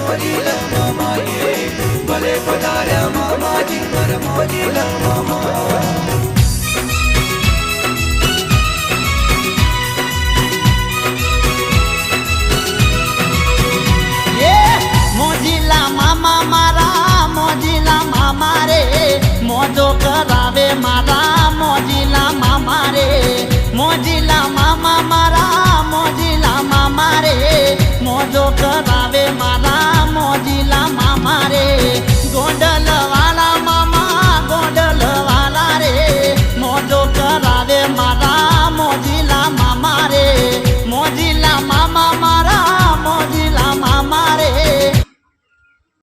મોજીલા મામા ભલે પધાર્યા મામાજી મારા મોજીલા મામા મોજીલા મામા મારા મોજીલા મામા રે મોજો કરાવે મારા મોજીલા મામા રે મોજીલા મામા મારા મોજીલા મામા રે મોજો કરાવે મારા